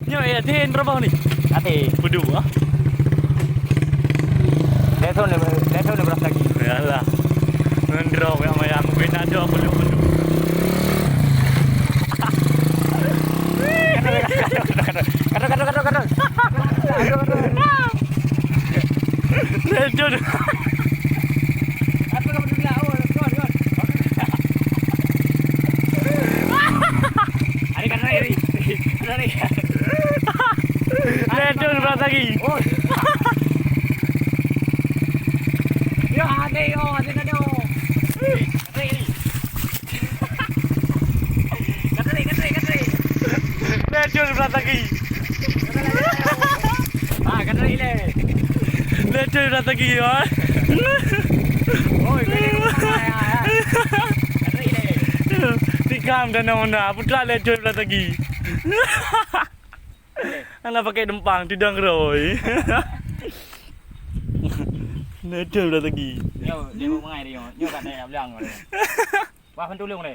Nyo ya tin berapa nih? Nanti Berdua. Leton berapa lagi? Yalah. Ngendro ya maya aku bina do belum. Kado. Lejon. Apa kamu bilang? Gon. Hari kan hari. Hari. Lejon berapa lagi? Oh. Yo, ada. Katri. Lejon berapa lagi? Katri le. Lejon berapa lagi ya? Oi, katri le. Tikam dan mana? Putra lejon berapa lagi? Anak pakai dempang tidak ngeroi. Lejon berapa lagi? Yo, dia mau mengai dia. Yo kat dia bilang. Wah, kan tolong le.